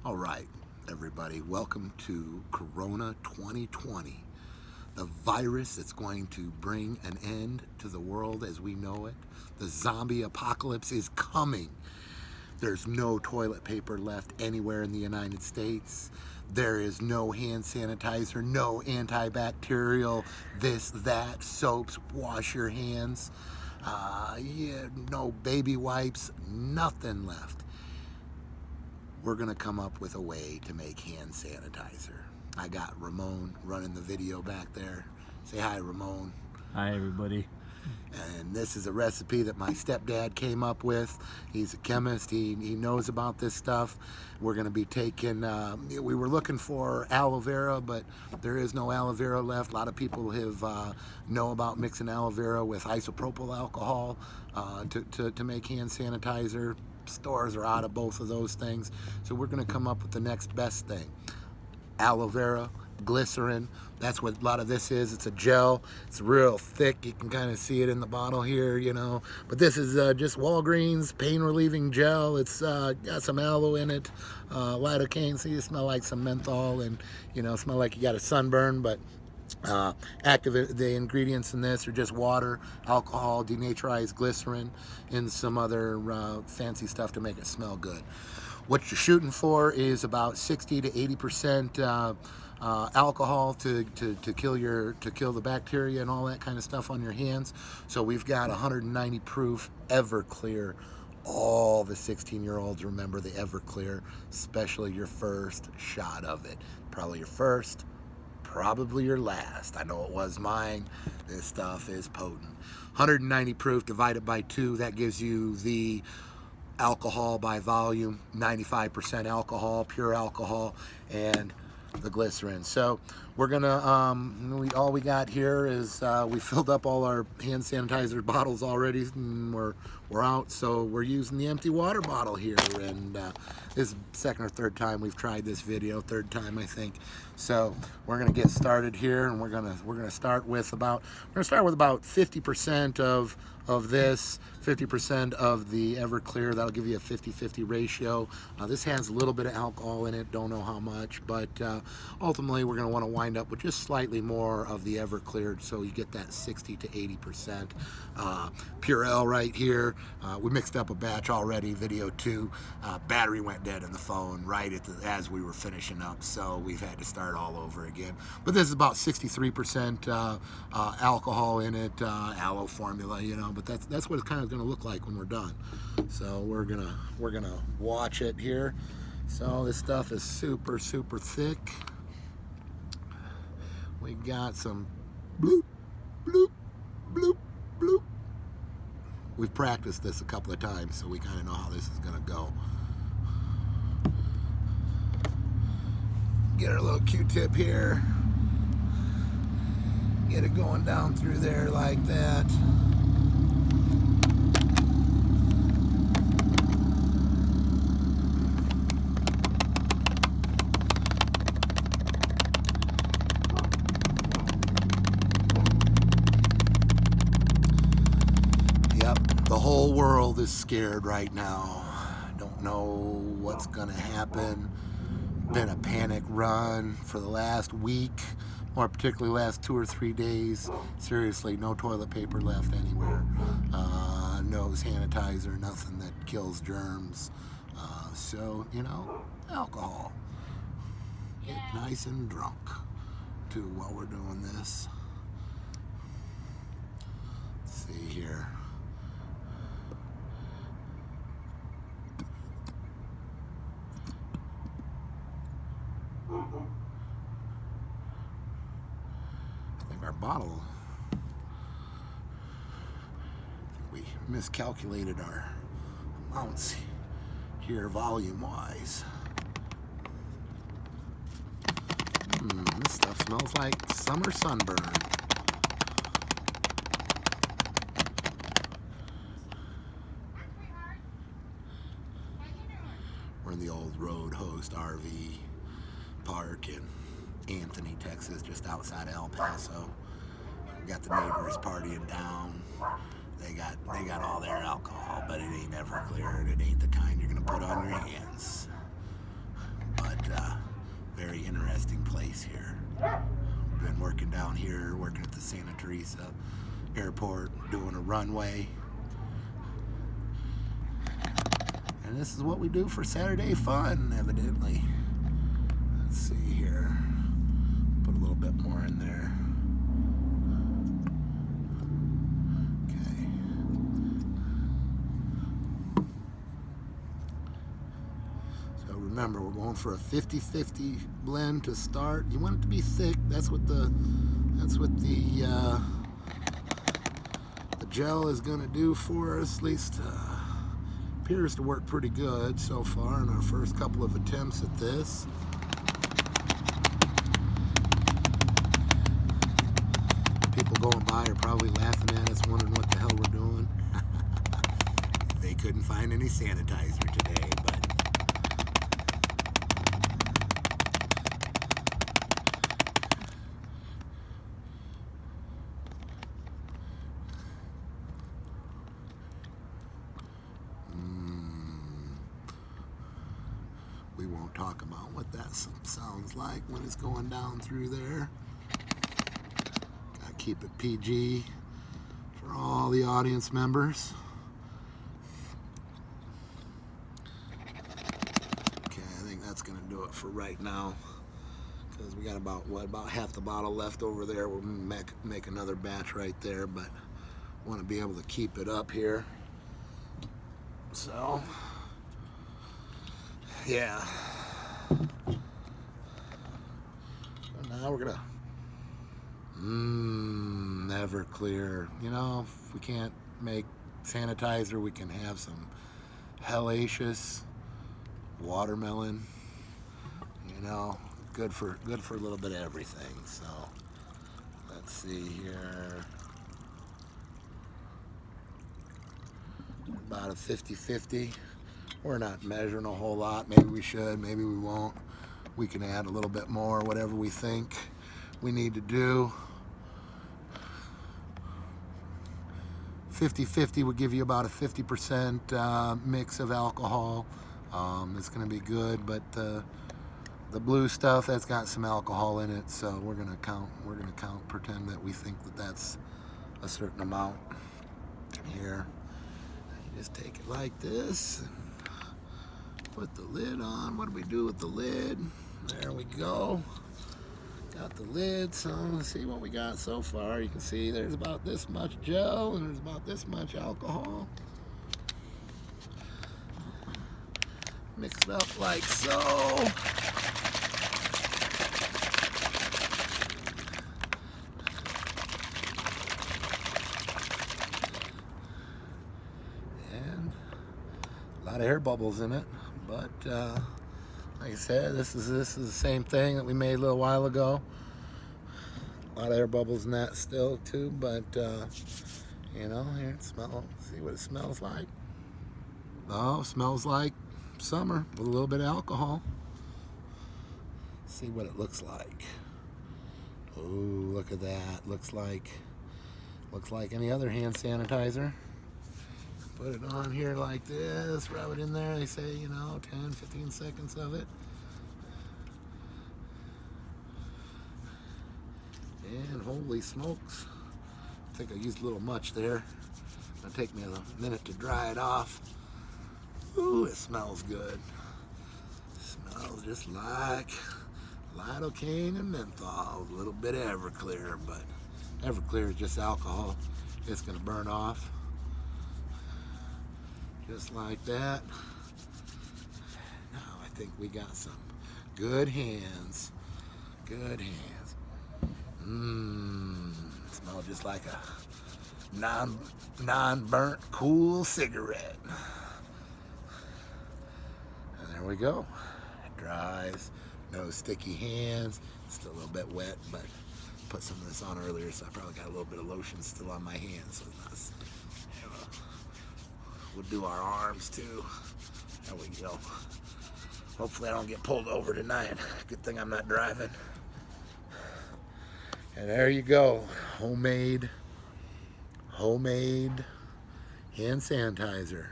All right, everybody, welcome to Corona 2020, the virus that's going to bring an end to the world as we know it. The zombie apocalypse is coming. There's no toilet paper left anywhere in the United States. There is no hand sanitizer, no antibacterial, this, that, soaps, wash your hands. No baby wipes, nothing left. We're gonna come up with a way to make hand sanitizer. I got Ramon running the video back there. Say hi, Ramon. Hi, everybody. And this is a recipe that my stepdad came up with. He's a chemist. He knows about this stuff. We're going to be taking, we were looking for aloe vera, but there is no aloe vera left. A lot of people have know about mixing aloe vera with isopropyl alcohol to make hand sanitizer. Stores are out of both of those things. So we're going to come up with the next best thing. Aloe vera, glycerin. That's what a lot of this is. It's a gel. It's real thick. You can kind of see it in the bottle here, you know. But this is just Walgreens pain relieving gel. It's got some aloe in it, lidocaine. So you smell like some menthol, and smell like you got a sunburn. But the ingredients in this are just water, alcohol, denaturized glycerin, and some other fancy stuff to make it smell good. What you're shooting for is about 60 to 80% alcohol to kill the bacteria and all that kind of stuff on your hands. So we've got 190 proof Everclear. All the 16-year-olds remember the Everclear, especially your first shot of it. Probably your first, probably your last. I know it was mine. This stuff is potent. 190 proof divided by 2, that gives you the alcohol by volume, 95% alcohol, pure alcohol, and the glycerin. So we're gonna all we got here is we filled up all our hand sanitizer bottles already, and we're out. So we're using the empty water bottle here, and this is second or third time we've tried this video, third time I think. So we're gonna get started here, and we're gonna start with about 50% of this, 50% of the Everclear. That'll give you a 50-50 ratio. This has a little bit of alcohol in it, don't know how much, but ultimately we're going to want to wind up with just slightly more of the Everclear, so you get that 60 to 80%. Purell right here. We mixed up a batch already, video 2. Battery went dead in the phone right as we were finishing up, so we've had to start all over again. But this is about 63% alcohol in it, aloe formula, but that's what it's kind of going to look like when we're done. So we're gonna watch it here. So this stuff is super thick. We got some bloop bloop bloop bloop. We've practiced this a couple of times, so we kind of know how this is gonna go. Get our little Q-tip here. Get it going down through there like that. The whole world is scared right now. Don't know what's gonna happen. Been a panic run for the last week, more particularly last 2 or 3 days. Seriously, no toilet paper left anywhere. No sanitizer, nothing that kills germs. So, alcohol. Get nice and drunk too while we're doing this. Let's see here. I think our bottle, we miscalculated our amounts here volume-wise. This stuff smells like summer sunburn. We're in the old Road Host RV park in Anthony, Texas, just outside of El Paso. We got the neighbors partying down. They got all their alcohol, but it ain't Everclear. It ain't the kind you're gonna put on your hands. place here. Been working down here, working at the Santa Teresa Airport, doing a runway. And this is what we do for Saturday fun, evidently. Let's see here. Put a little bit more in there. Okay. So remember, we're going for a 50-50 blend to start. You want it to be thick. That's what the gel is going to do for us. At least appears to work pretty good so far in our first couple of attempts at this. People going by are probably laughing at us, wondering what the hell we're doing. They couldn't find any sanitizer today, but we won't talk about what that sounds like when it's going down through there. Gotta keep it PG for all the audience members. Okay, I think that's gonna do it for right now, because we got about half the bottle left over there. We'll make another batch right there, but want to be able to keep it up here. So yeah. So now we're gonna never clear. You know, if we can't make sanitizer, we can have some hellacious watermelon. You know, good for a little bit of everything. So let's see here. About a 50-50. We're not measuring a whole lot. Maybe we should, maybe we won't. We can add a little bit more, whatever we think we need to do. 50-50 would give you about a 50% mix of alcohol. It's going to be good, but the blue stuff, that's got some alcohol in it, so we're going to count, pretend that we think that that's a certain amount here. You just take it like this. Put the lid on. What do we do with the lid? There we go. Got the lid. So let's see what we got so far. You can see there's about this much gel and there's about this much alcohol. Mix it up like so. And a lot of air bubbles in it. But like I said, this is the same thing that we made a little while ago. A lot of air bubbles in that still too, but you know, here it smells. See what it smells like. Oh, smells like summer with a little bit of alcohol. See what it looks like. Oh, look at that. Looks like any other hand sanitizer. Put it on here like this, rub it in there. They say, you know, 10, 15 seconds of it. And holy smokes. I think I used a little much there. It'll take me a minute to dry it off. Ooh, it smells good. It smells just like lidocaine and menthol. A little bit of Everclear, but Everclear is just alcohol. It's going to burn off. Just like that. Now I think we got some good hands. Good hands. Smells just like a non-burnt cool cigarette. And there we go. It dries. No sticky hands. Still a little bit wet, but put some of this on earlier, so I probably got a little bit of lotion still on my hands. So that's, we'll do our arms too. There we go. Hopefully I don't get pulled over tonight. Good thing I'm not driving. And there you go. Homemade hand sanitizer.